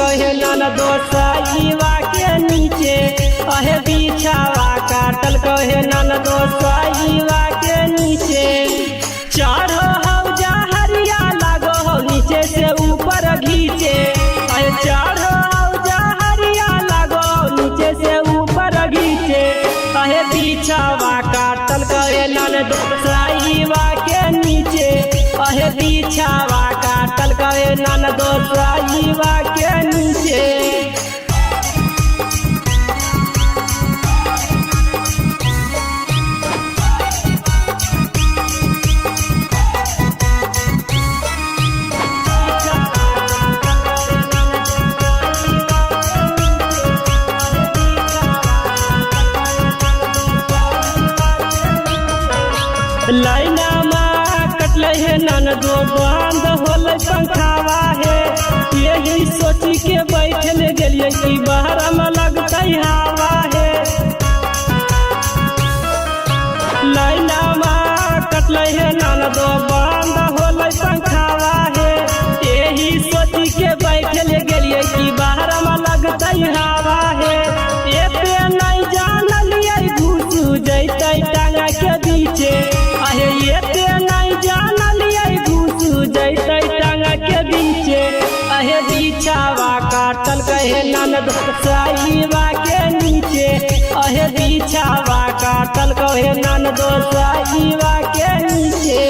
कहे ननदो साईवा के नीचे अहे बिछावा काटल कहे ननदो साईवा के नीचे चढ़ो हौजा हरिया लागो हो नीचे से ऊपर घीचे अहे चढ़ो हौजा हरिया लागो नीचे से ऊपर घीचे अहे बिछावा काटल कहे ननदो साईवा के नीचे अहे बिछावा काटल कहे ननदो साईवा के नीचे। लाइना माँ कटल है ननदो बंद होल पंखावा है यही सोची के बैठल गलिए कि बाहर में लगता हवा है। लाइना माँ कटल है ननदो बंद होल पंखावा है यही सोची के बैठल गलिए कि बाहर में लगता हवा है। एते नहीं जानलिए घुस जैते टांगा के बीचे अहे एते नहीं जानलिए घुस जैते टांगा के बीचे अहे बिछावा काटल कहे ननदो साईवा के नीचे अहे बिछावा काटल कहे ननदो साईवा के नीचे।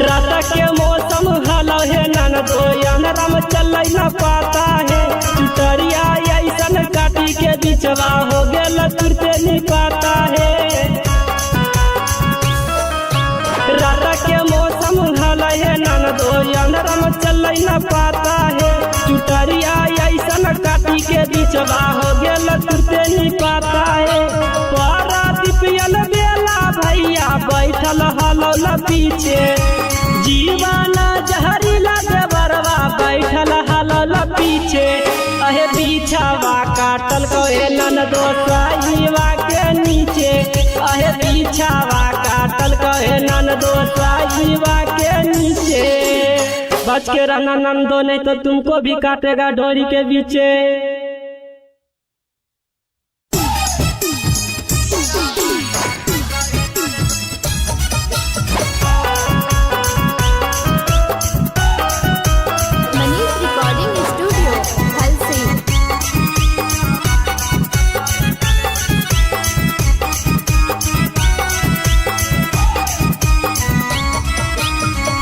रात के मौसम हलो है ननदो अंधरा में चल न पाता है चुटरिया ऐसन काटी के बिचवा हो गेल तुरते नहीं पाता है। रात के मौसम हलो है ननदो अंधरा में चल न पाता है चुटरिया ऐसन काटी के बिचवा हो गेल तुरते नहीं पाता है। पारा दिपियल बेला भैया बैठल हलो न पीछे जीवाना जहरीला देवरवा बैठल हलल पीछे अहे बिछावा काटल कहे ननदो साईवा के नीचे अहे बिछावा काटल कहे ननदो साईवा के नीचे। बच के रहना ननदो नहीं तो तुमको भी काटेगा डोरी के बीचे।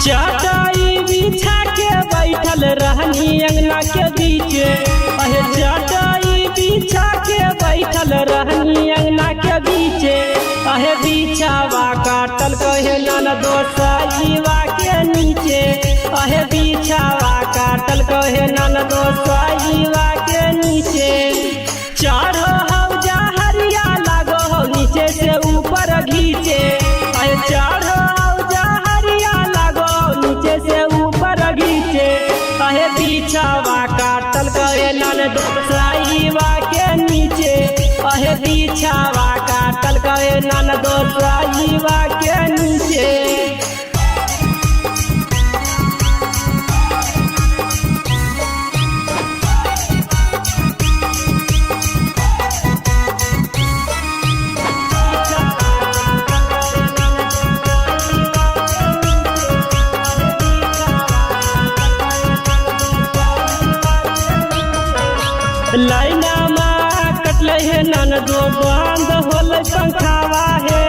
चटाई बिछा के बैठल रहनी अंगना के बीचे अहे चटाई बिछा के बैठल रहनी अंगना के बीचे अहे बिछावा काटल कहे ननदो साईवा के नीचे अहे बिछावा काटल कहे ननदो साईवा के नीचे चढ़ो हौजा हरिया लागो हो नीचे से ऊपर घीचे अहे चढ़ो हौजा हरिया लागो नीचे से ऊपर घीचे अहे बिछावा काटल कहे ननदो साईवा के नीचे अहे बिछावा काटल कहे ननदो साईवा के नीचे। लाइना माँ कटल है ननदो बंद होल पंखावा है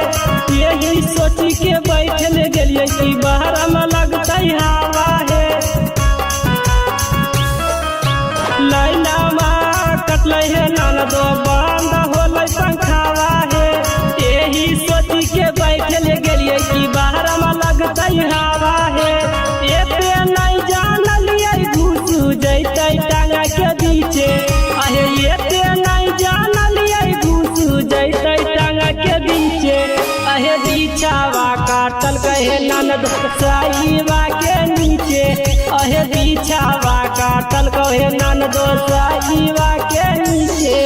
यही सोची के बैठल गलिए कि बाहर में लगता हवा है। लाइना माँ कटल है ननदो बंद होल पंखावा है यही सोची के बैठल गलिए कि बाहर में लगता हवा है। एते नहीं जानलिए घुस जैते टांगा के बीचे अहे एते नहीं जानलिए घुस जैते टांगा के कहे ननद साईवा के नीचे अहे बिछावा काटल कहे ननद साईवा के नीचे।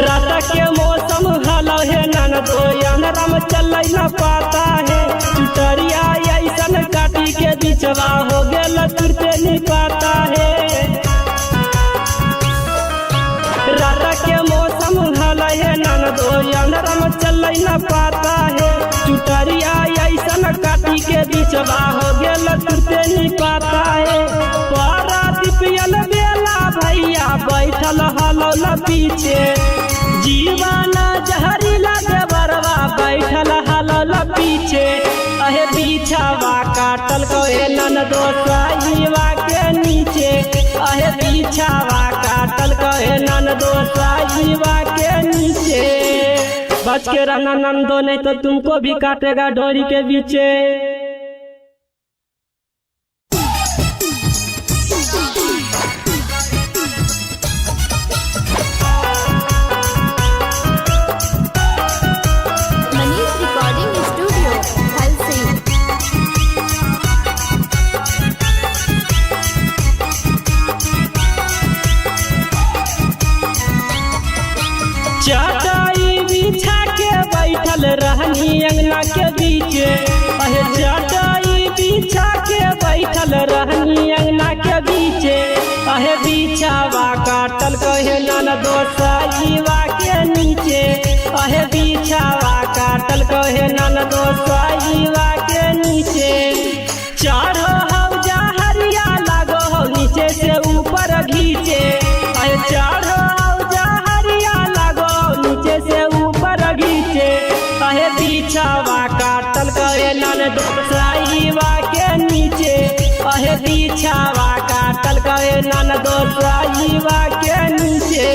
रात के मौसम हलो है ननदो अंधरा में चल न पाता है चुटरिया ऐसन काटी के बिचवा हो गेल तुरते नहीं पाता है। रात के मौसम हलो है ननदो अंधरा में चल न पाता है चुटरिया ऐसन काटी के बिचवा हो गेल तुरते नहीं पाता है। पारा दिपियल बेला भैया बैठल हलो न पीछे जीवाना जहरीला देवरवा बैठल हलल पीछे अहे बिछावा काटल कहे ननदो साईवा के नीचे अहे बिछावा काटल कहे ननदो साईवा के नीचे। बच के रहना नंदो नहीं तो तुमको भी काटेगा डोरी के बीचे। चटाई बिछा के बैठल रहनी अंगना के बीचे अहे चटाई बिछा के बैठल रहनी अंगना के बीचे अहे बिछावा काटल कहे ननदो साईवा के नीचे अहे बिछावा काटल कहे ननदो साईवा के नीचे। चढ़ो हौजा हरिया लागो हो नीचे से ऊपर घीचे अहे चढ़ो हौजा हरिया लागो नीचे से ऊपर घीचे अहे बिछावा काटल कहे ननदो साईवा के नीचे अहे बिछावा काटल कहे ननदो साईवा के नीचे।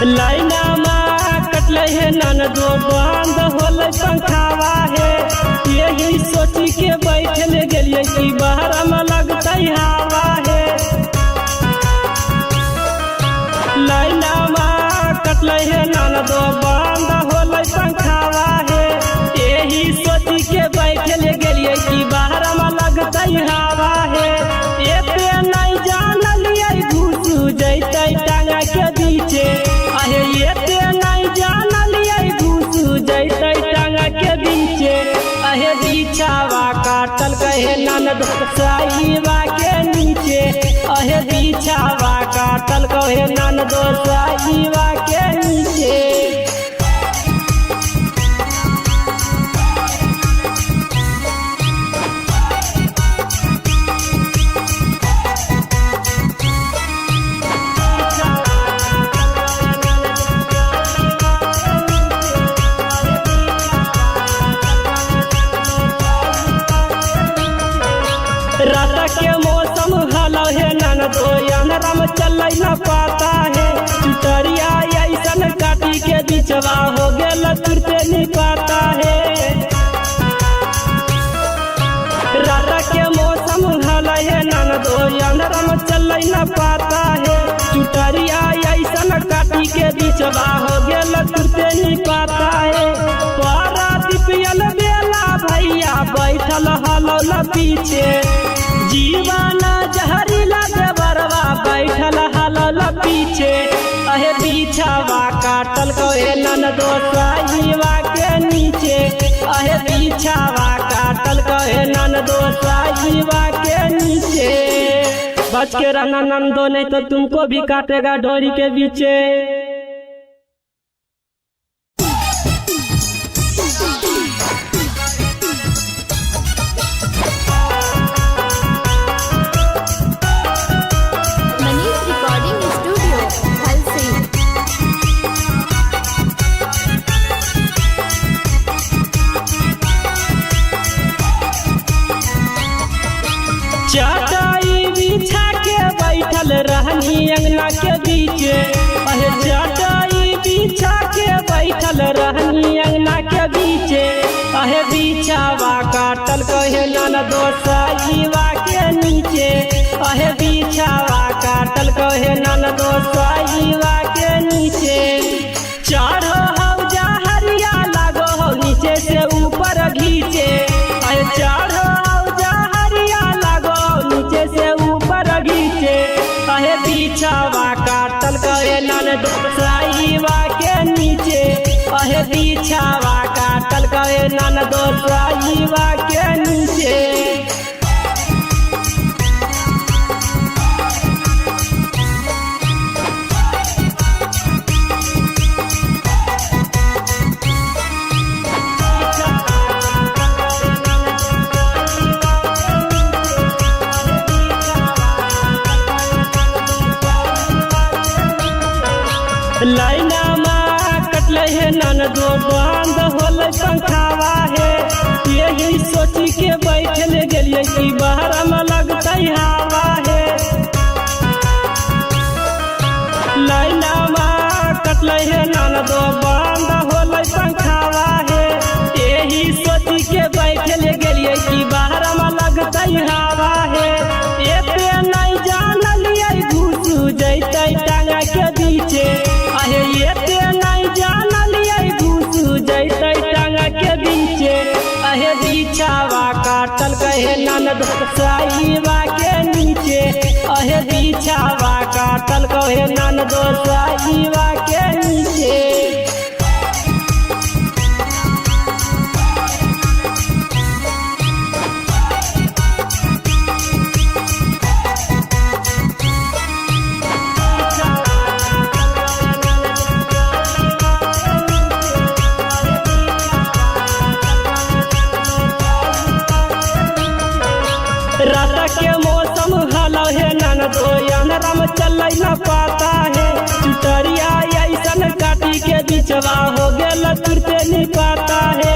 लाइना माँ कटल है ननदो बंद होल पंखावा है यही सोची के बैठल गेलिए कि बाहर में लगता हवा है। लाइना माँ कटल है ननदो बंद होल पंखावा है यही सोची के बैठल गेलिए कि बाहर में लगता हवा है। एते नहीं जानलिए घुसू जैते टांगा के बीचे अहे एते नहीं जानलिए घुसू जैते टांगा के बीचे अहे बिछावा काटल कहे ननदो साईवा के नीचे अहे बिछावा काटल कहे ननदो साईवा के नीचे। रात के मौसम हलो है ननदो अंधरा में चल न पाता है चुटरिया ऐसन काटी के बिचवा हो गेल तुरते नहीं पाता है। रात के मौसम हलो है ननदो अंधरा में चल न पाता है चुटरिया ऐसन काटी के बिचवा हो गेल तुरते नहीं पाता है। पारा दिपियल बेला भैया बैठल हलो न पीछे जीवाना जहरीला देवरवा बैठल हलल पीछे अहे बिछावा काटल कहे ननदो साईवा के नीचे अहे बिछावा काटल कहे ननदो साईवा के नीचे। बच के रहना नंदो नहीं तो तुमको भी काटेगा डोरी के बीचे। बैठल रहनी अंगना के बीचे अहे बिछावा काटल कहे ननदो साईवा के नीचे अहे बिछावा काटल कहे ननदो साईवा के नीचे चढ़ो हौजा हरिया लागो हो नीचे से ऊपर घीचे अहे चढ़ो हौजा हरिया लागो नीचे से ऊपर घीचे अहे बिछावा काटल कहे ननदो साईवा के नीचे अहे बिछावा काटल कहे ननदो साईवा के नीचे। लाइना माँ कटल है ननदो बंद होल पंखावा है यही सोची के बैठल गेलिए कि बाहर में लगता हवा है। लाइना माँ कटल है ननदो बंद होल पंखावा है यही सोची के बैठल गेलिए कि बाहर में लगता हवा है। एते नहीं जानलिए घुस जैते टांगा के बीचे अहे एते नहीं जानलिए घुस जैते टांगा के बीचे अहे बिछावा काटल कहे ननदो साईवा के नीचे अहे बिछावा काटल कहे ननदो साईवा के नीचे। रात के मौसम हलो है ननदो अंधरा में चल न पाता है चुटरिया ऐसन काटी के बिचवा हो गेल तुरते नहीं पाता है।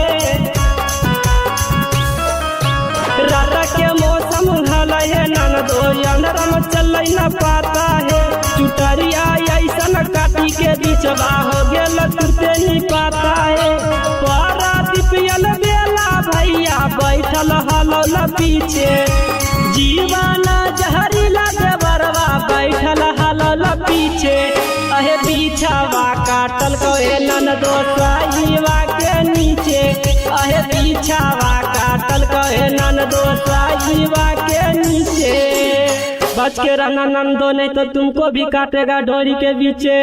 रात के मौसम हलो है ननदो अंधरा में चल न पाता है चुटरिया ऐसन काटी के बिचवा हो गेल तुरते नहीं पाता है। पारा दिपियल बेला भैया बैठल हलो न पीछे जीवाना जहरीला देवरवा बैठल हलल पीछे अहे बिछावा काटल कहे ननदो साईवा के नीचे अहे बिछावा काटल कहे ननदो साईवा के नीचे। बच के रहना नंदो नहीं तो तुमको भी काटेगा डोरी के बीचे।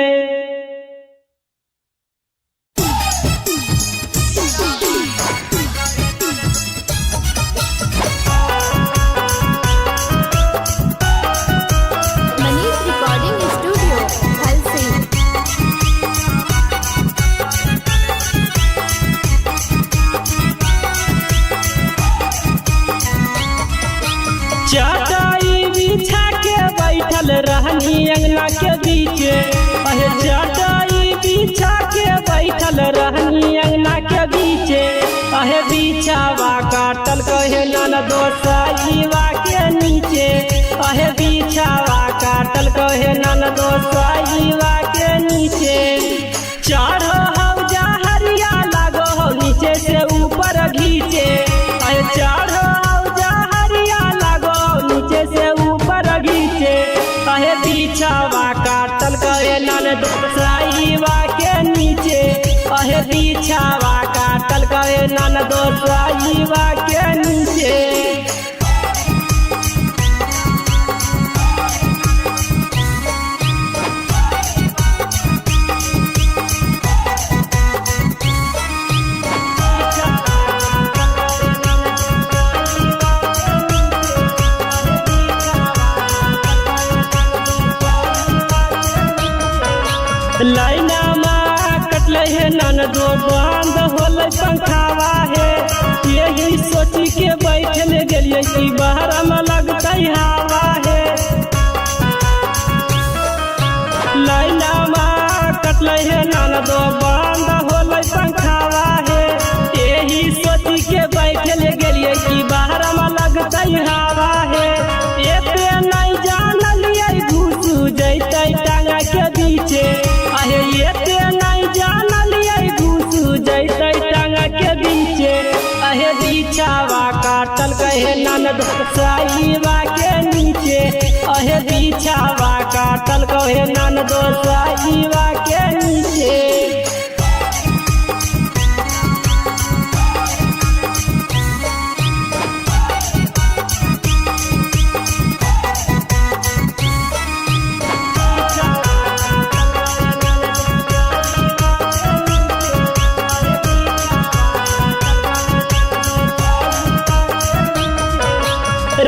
चटाई बिछा के बैठल रहनी अंगना के बीचे अहे चटाई बिछा के बैठल रहनी अंगना के बीचे अहे बिछावा काटल कहे ननदो साईवा के नीचे अहे बिछावा काटल कहे ननदो साईवा के नीचे चढ़ो हौजा हरिया लागो हो नीचे से ऊपर घीचे अहे चढ़ो हौजा हरिया लागो नीचे से ऊपर घीचे अहे बिछावा काटल कहे ननदो साईवा के नीचे अहे बिछावा काटल कहे ननदो साईवा के नीचे। लाइना माँ कटल है ननदो बंद होल पंखावा है यही सोची के बैठल गेलिए कि बाहर में लगता हवा है। लाइना माँ कटल है ननदो बंद होल पंखावा है यही सोची के बैठल गेलिए कि बाहर में लगता हवा है। एते नहीं जानलिए घुस जैते टांगा के बीचे अहे एते नहीं जानलिए घुस बिछावा काटल कहे ननद साईवा के नीचे अहे बिछावा काटल कहे ननद साईवा के नीचे।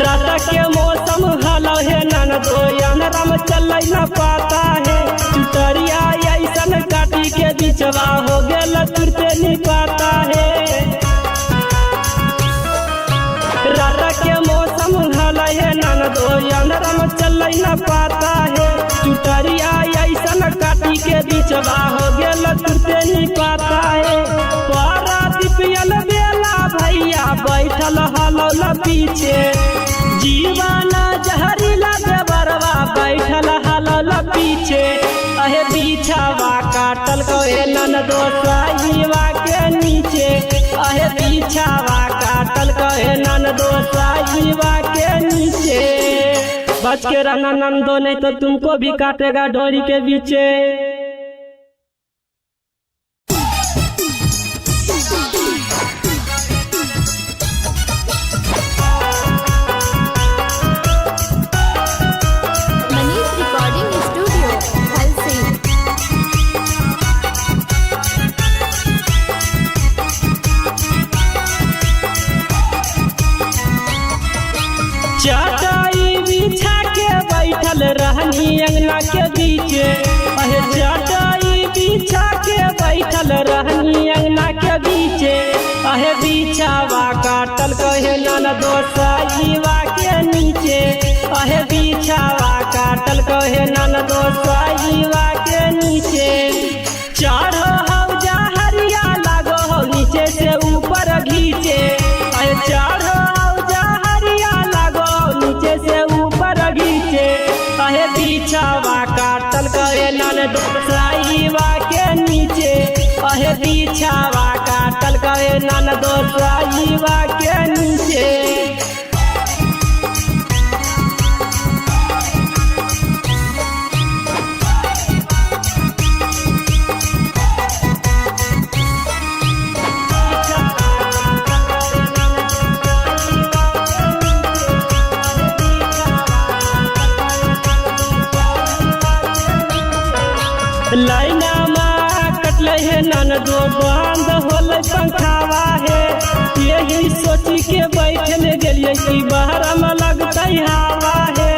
रात के मौसम हलो है ननदो यानराम चल न पाता है चुतरिया ऐसन काटी के बिचवा हो गेल तुरते नहीं पाता है। रात के मौसम हलो है ननदो यानराम चल न पाता है चुतरिया ऐसन काटी के बिचवा हो गेल तुरते नहीं पाता है। पारा दिपियल बेला भैया बैठल हलो पीछे जीवाना जहरीला देवरवा बैठल हलल पीछे अहे बिछावा काटल कहे ननदो साईवा के नीचे अहे बिछावा काटल कहे ननदो साईवा के नीचे। बच के रहना नंदो नहीं तो तुमको भी काटेगा डोरी के बीचे। चटाई बिछा के बैठल रहनी अंगना के बीचे अहे चटाई बिछा के बैठल रहनी अंगना के बीचे अहे बिछावा काटल कहे ननदो साईवा के नीचे अहे बिछावा काटल कहे ननदो साईवा के नीचे। चढ़ो हौजा हरिया लागो हो नीचे से ऊपर घीचे अहे चढ़ो से ऊपर घीचे अहे बिछावा काटल कहे ननदो साईवा के नीचे अहे बिछावा काटल कहे ननदो साईवा के नीचे। लाइना माँ कटल है ननदो बंद होल पंखावा है यही सोची के बैठल गेलिए कि बाहर में लगता हवा है।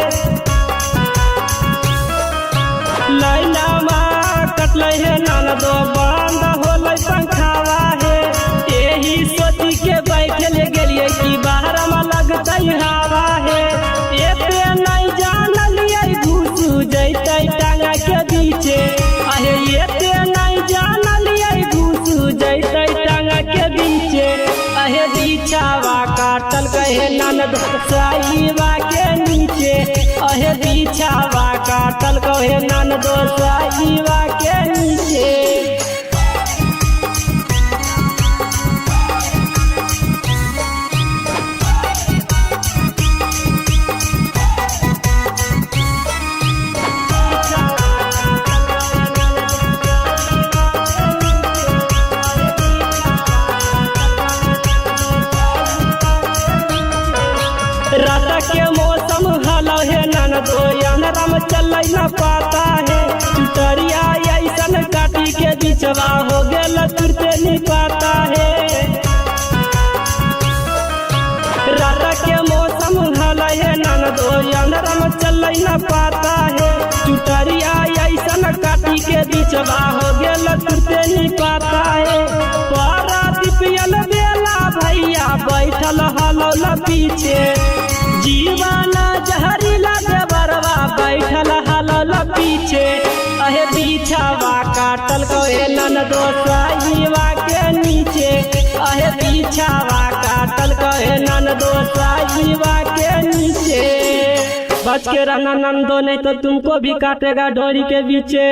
लाइना माँ कटल है ननदो बंद होल पंखावा है यही सोची के बैठल गेलिए कि बाहर में लगता हवा है। एते नहीं जानलिए घुसू जैते टांगा के बीचे अहे एते नहीं जानलिए घुसू जैते टांगा के बीचे अहे बिछावा काटल कहे ननदो साईवा के नीचे अहे बिछावा काटल कहे ननदो साईवा के नीचे। रात के मौसम हलो है ननदो यानराम चल न पाता है चुतरिया ऐसन काटी के बिचवा हो गेल तुरते नहीं पाता है। रात के मौसम हलो है ननदो यानराम चल न पाता है चुतरिया ऐसन काटी के बिचवा हो गेल तुरते नहीं पाता है। पारा दिपियल बेला भैया बैठल हलो पीछे जीवाना जहरीला देवरवा बैठल हलल पीछे अहे बिछावा काटल कहे ननदो साईवा के नीचे अहे बिछावा काटल कहे ननदो साईवा के नीचे। बच के रहना नंदो नहीं तो तुमको भी काटेगा डोरी के बीचे।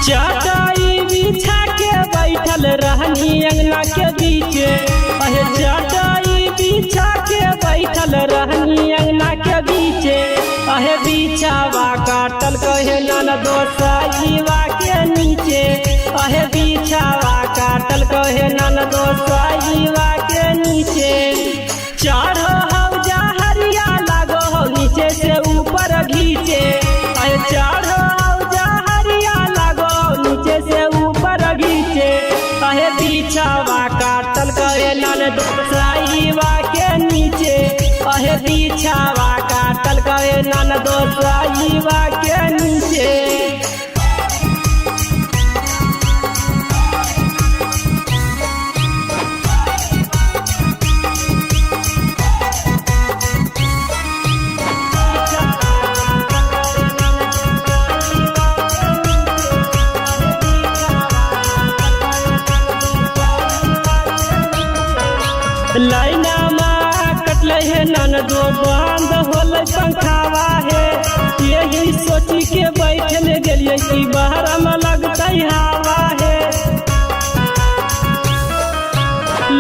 चटाई बिछा के बैठल रहनी अंगना के बीचे, अहे चटाई बिछा के बैठल रहनी अंगना के बीचे, अहे बिछावा काटल कहे ननदो साईवा के नीचे, अहे बिछावा काटल कहे ननदो साईवा के नीचे। चढ़ो हौजा हरिया लागो हो नीचे से ऊपर घीचे, अहे चढ़ो हौजा हरिया लागो नीचे से ऊपर घीचे, अहे बिछावा काटल कहे ननदो साईवा के नीचे, अहे बिछावा काटल कहे ननदो साईवा के नीचे। लाइना माँ कटल है ननदो बंद होल पंखावा है, यही सोची के बैठल गेलिए कि बाहर में लगता हवा है।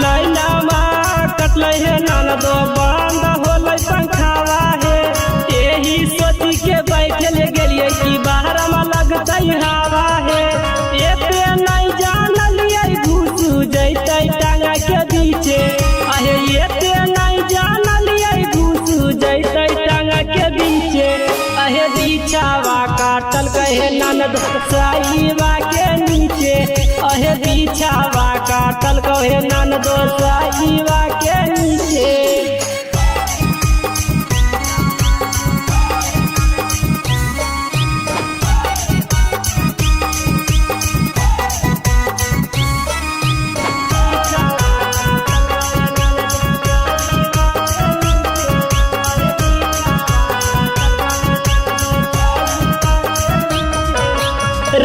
लाइना माँ कटल है ननदो बंद होल पंखावा है, यही सोची के बैठल गेलिए कि बाहर में लगता हवा है। एते नहीं जानलिए घुस जैते टांगा के बीचे, अहे एते नहीं जानलिए घुस जैते टांगा के बीचे, अहे बिछावा काटल कहे ननदो साईवा के नीचे, अहे बिछावा काटल कहे ननदो साईवा के नीचे।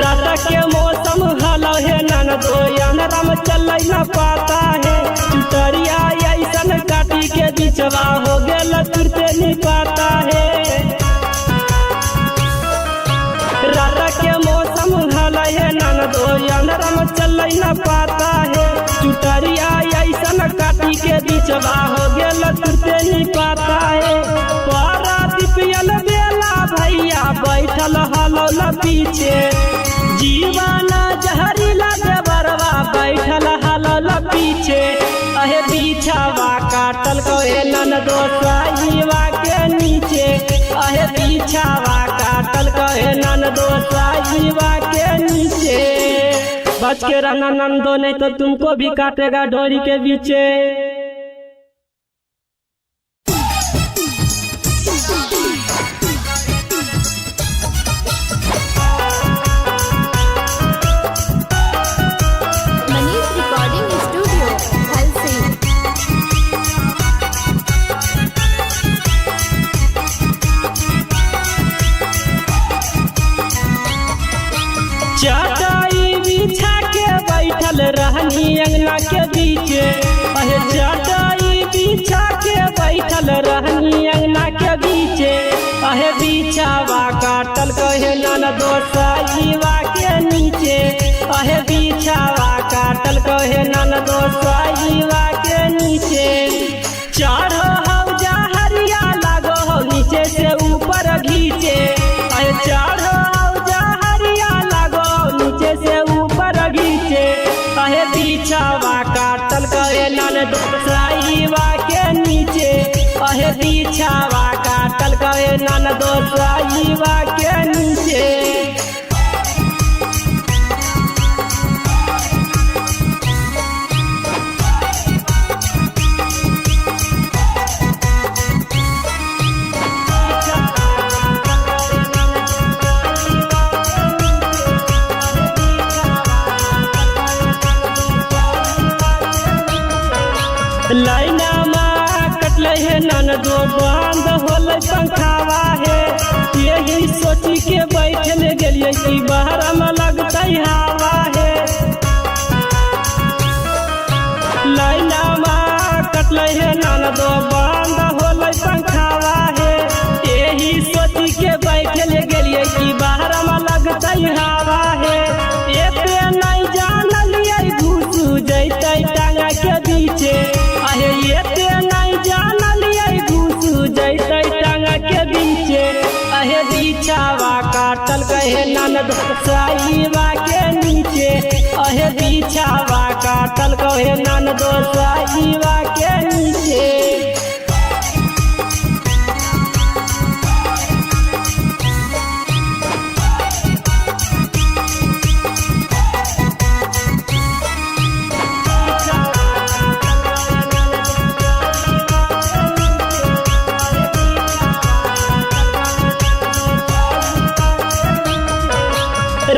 रात के मौसम हलो है ननदो अंधरा में चल न पाता है, चुतरिया ऐसन काटी के बिचवा हो गेल तुरते नहीं पाता है। रात के मौसम हलो है ननदो अंधरा में चल न पाता है, चुतरिया ऐसन काटी के बिचवा हो गेल तुरते नहीं पाता है। पारा दिपियल बेला भैया बैठल हलो पीछे, जीवाना जहरीला देवरवा बैठल हलल पीछे, अहे बिछावा काटल कहे ननदो साईवा के नीचे, अहे बिछावा काटल कहे ननदो साईवा के नीचे। बच के रहना नंदो नहीं तो तुमको भी काटेगा डोरी के बीचे। चटाई बिछा के बैठल रहनी अंगना के बीचे, अहे चटाई बिछा के बैठल रहनी अंगना के बीचे, अहे बिछावा काटल कहे ननदो साईवा के नीचे, अहे बिछावा काटल कहे ननदो साईवा के नीचे। चढ़ो हौजा हरिया लागो हो नीचे से ऊपर घीचे, अहे चढ़ो हौजा हरिया लागो नीचे से ऊपर घीचे, अहे बिछावा काटल कहे ननदो साईवा के नीचे, अहे बिछावा काटल कहे ननदो साईवा के नीचे। लाइना माँ कटल है ननदो बंद होल पंखावा है, यही सोची के बैठल गेलिए कि बाहर में लगता हवा है। लाइना माँ कटल है ननदो बंद होल पंखावा है, यही सोची के बैठल गेलिए कि बाहर में लगता हवा है। अहे बिछावा काटल कहे ननद साईवा के नीचे अहे बिछावा काटल कहे ननद साईवा के नीचे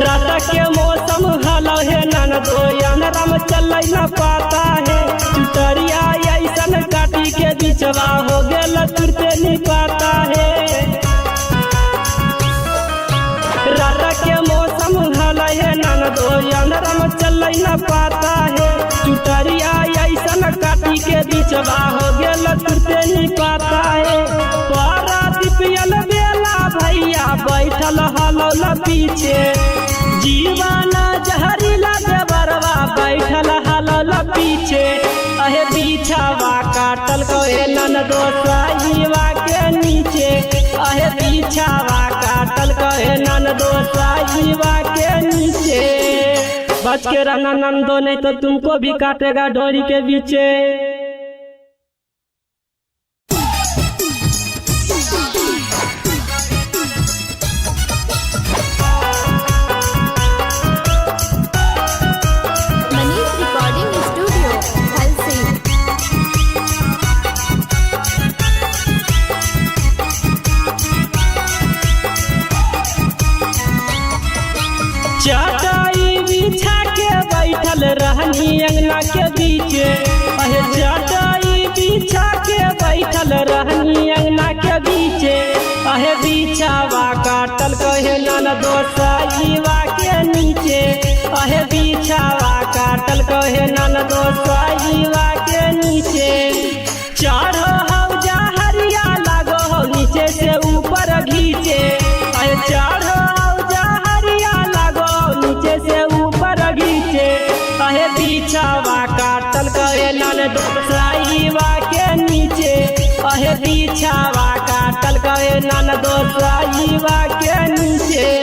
रात के मौसम हलो है ननदो अनरम चल न पाता है चुतरिया ऐसन काटी के बिचवा हो गेल तुरते नहीं पाता है रात के मौसम हलो है ननदो अनरम चल न पाता है चुतरिया ऐसन काटी के बिचवा हो गेल तुरते नहीं पाता है पारा दिपियल बेला भैया बैठल हलो पीछे जीवाना जहरीला देवरवा बैठल हलल पीछे अहे बिछावा काटल कहे ननदो साईवा के नीचे अहे बिछावा काटल कहे ननदो साईवा के नीचे बच के रहना नंदो नहीं तो तुमको भी काटेगा डोरी के बीचे चटाई बिछा के बैठल रहनी अंगना के बीचे अहे चटाई बिछा के बैठल रहनी अंगना के बीचे अहे बिछावा काटल कहे ननदो साईवा के नीचे अहे बिछावा काटल कहे ननदो साईवा के नीचे चढ़ो हौ जहरिया लागो हौ नीचे से ऊपर घीचे अहे चढ़ो नीचे से ऊपर घीचे अहे बिछावा काटल कहे ननदो साईवा के नीचे अहे बिछावा काटल कहे ननदो साईवा के नीचे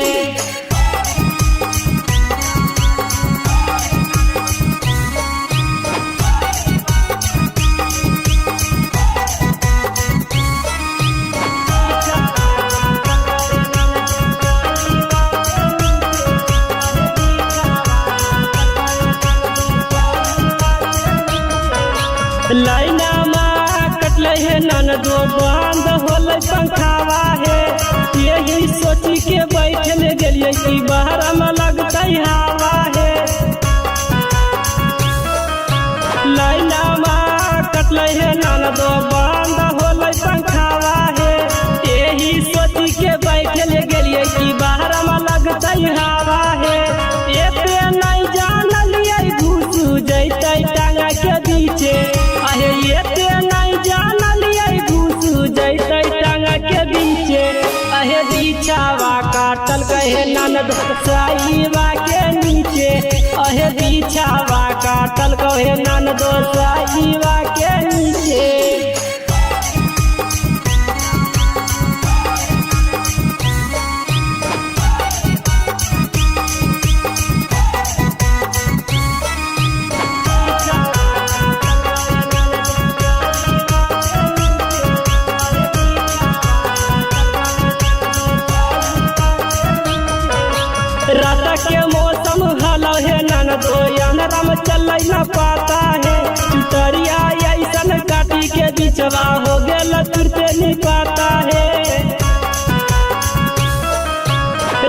लाइना माँ कटल है ननदो बंद होल पंखावा है यही सोची के बैठल गेलिए कि बाहर में लगता हवा है लाइना माँ कटल है ननदो बंद होल पंखावा है यही सोची के बैठल गेलिए कि बाहर में लगता हवा है एते नहीं जानलिए घुसू जैते टांगा के बीचे अहे एते नहीं जानलिए घुसू जैते टांगा के बीचे अहे बिछावा काटल कहे ननदो साईवा के नीचे अहे बिछावा काटल कहे ननदो साईवा के नीचे रात के मौसम हलो है ननदो अनरम चल न पाता है चुतरिया ऐसन काटी के बिचवा हो गेल तुरते नहीं पाता है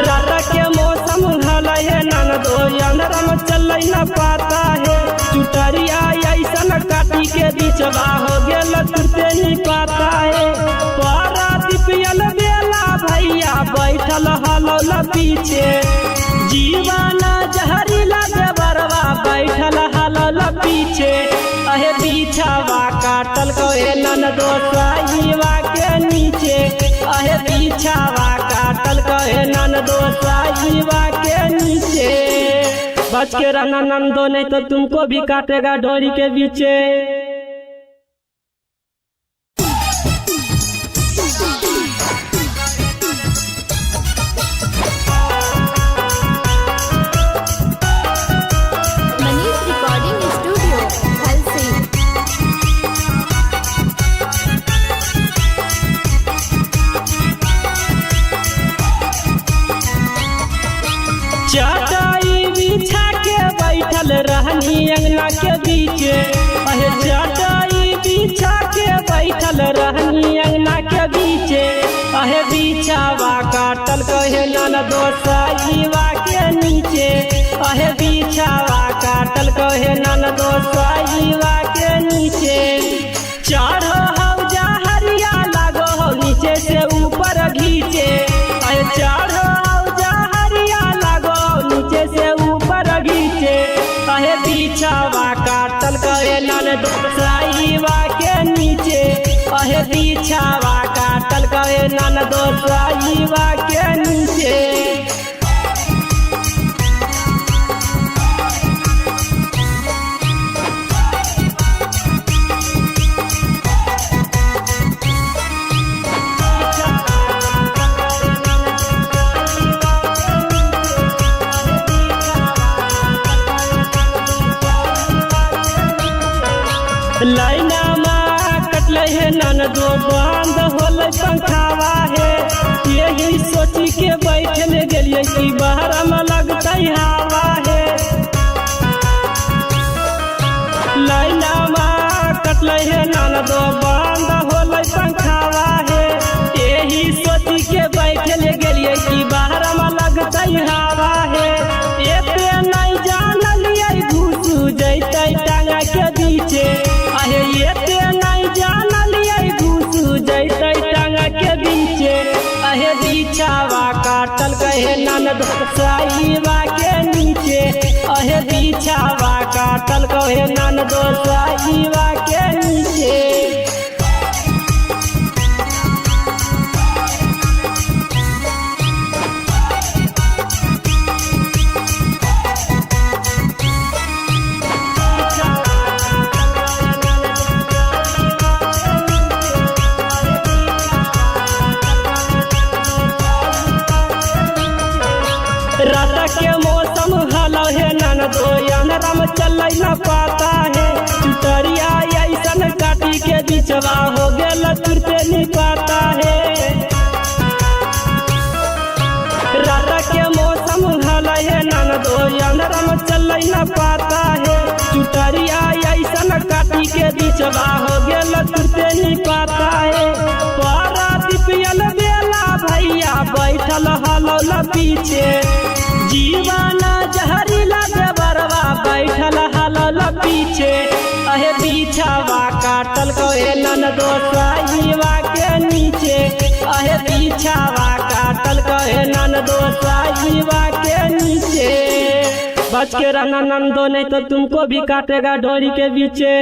रात के मौसम हलो है ननदो अनरम चल न पाता है चुतरिया ऐसन काटी के बिचवा हो गेल तुरते नहीं पाता है पारा दिपियल बेला भैया बैठल हलो पीछे जीवाना जहरीला देवरवा बैठल हलल पीछे अहे बिछावा काटल कहे ननदो साईवा के नीचे अहे बिछावा काटल कहे ननदो साईवा के नीचे बच के रहना नंदो नहीं तो तुमको भी काटेगा डोरी के बीचे चटाई बिछा के बैठल रहनी अंगना के बीच, अहे चटाई बिछा के बैठल रहनी अंगना के बीच, अहे बिछावा काटल कहे ननदो साईवा के नीचे, अहे बिछावा काटल कहे ननदो साईवा के नीचे। चढ़ो हौजा हरिया लागो हो नीचे से ऊपर घीचे, अहे चढ़ो हौजा हरिया लागो नीचे से ऊपर घीचे, अहे बिछावा काटल कहे ननदो साईवा के नीचे, अहे बिछावा काटल कहे ननदो साईवा के नीचे। लाइना माँ कटल है ननदो बंद होल पंखावा है, यही सोची के बैठल गेलिए कि बाहर में लगता हवा है। लाइना माँ कटल है ननदो बंद होल पंखावा है, यही सोची के बैठल गेलिए कि बाहर में लगता हवा है। एते नहीं जानलिए घुस जैते टांगा के बीचे, अहे एते नहीं जानलिए घुस जैते टांगा के बीचे, अहे बिछावा काटल कहे ननदो साईवा के नीचे, अहे बिछावा काटल कहे ननदो साईवा के नीचे। रात के मौसम हलो है ननदो अंधरा में चल न पाता है, चुतरिया ऐसन काटी के बिचवा हो गेल तुरते नहीं पाता है। रात के मौसम हलो है ननदो अंधरा में चल न पाता है, चुतरिया ऐसन काटी के बिचवा हो गेल तुरते नहीं पाता है। पारा दिपियल बेला भैया बैठल हलो पीछे, जीवाना जहरीला देवरवा बैठल हलल पीछे, अहे बिछावा काटल कहे ननदो साईवा के नीचे, अहे बिछावा काटल कहे ननदो साईवा के नीचे। बच के रहना नंदो नहीं तो तुमको भी काटेगा डोरी के बीचे।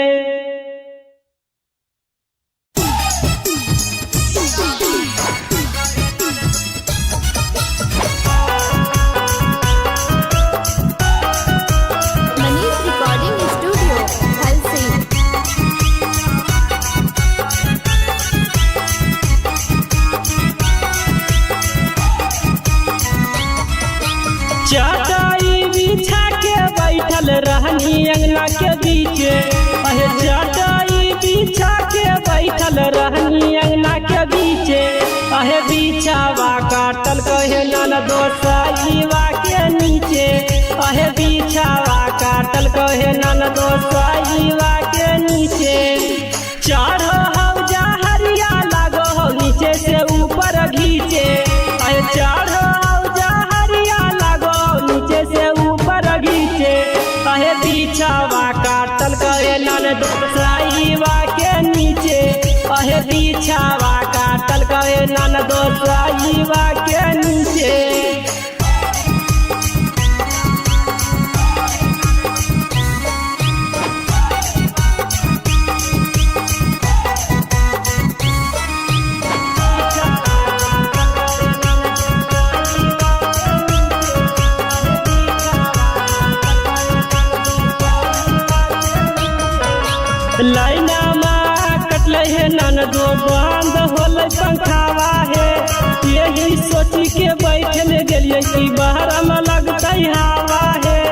चटाई बिछा के बैठल रहनी अंगना के बीच, अहे चटाई बिछा के बैठल रहनी अंगना के बीच, अहे बिछावा काटल कहे ननदो साईवा के नीचे, अहे बिछावा काटल कहे ननदो साईवा के नीचे। चढ़ो हौजा हरिया लागो हो नीचे से ऊपर घीचे, अहे चढ़ो हौजा हरिया लागो नीचे से ऊपर घीचे, अहे बिछावा काटल कहे ननदो साईवा के नीचे, अहे बिछावा काटल कहे ननदो साईवा के नीचे। लाइना माँ कटल है ननदो बंद होल पंखावा है, यही सोची के बैठल गेलिए कि बाहर में लगता हवा है।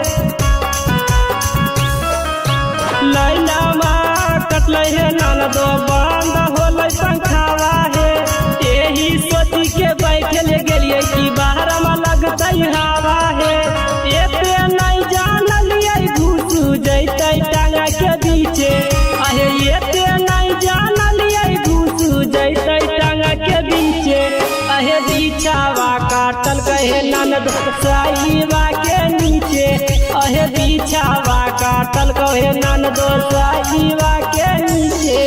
लाइना माँ कटल है ननदो बंद होल पंखावा है, यही सोची के बैठल गेलिए कि बाहर में लगता हवा है। बिछावा काटल गए ननद साईबा के नीचे अहे बिछावा काटल गए ननद साईबा के नीचे।